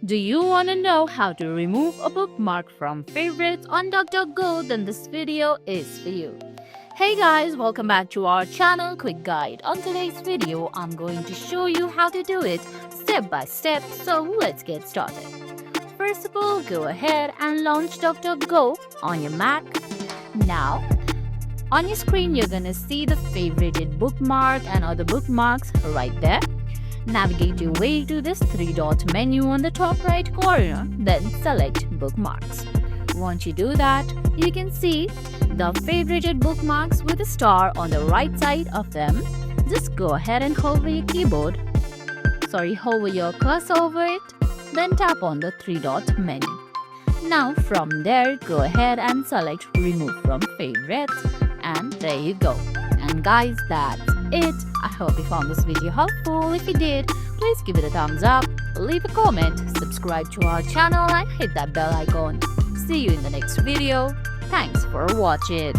Do you want to know how to remove a bookmark from favorites on DuckDuckGo? Then this video is for you. Hey guys, welcome back to our channel Quick Guide. On today's video, I'm going to show you how to do it step by step, so let's get started. First of all, go ahead and launch DuckDuckGo on your Mac. Now, on your screen, you're gonna see the favorited bookmark and other bookmarks right there. Navigate your way to this three-dot menu on the top right corner, then select Bookmarks. Once you do that, you can see the favorited bookmarks with a star on the right side of them. Just go ahead and hover your cursor over it, then tap on the three-dot menu. Now from there, go ahead and select Remove from Favorites, and there you go. And guys, that's it. I hope you found this video helpful. If you did, please give it a thumbs up, leave a comment, subscribe to our channel and hit that bell icon. See you in the next video. Thanks for watching.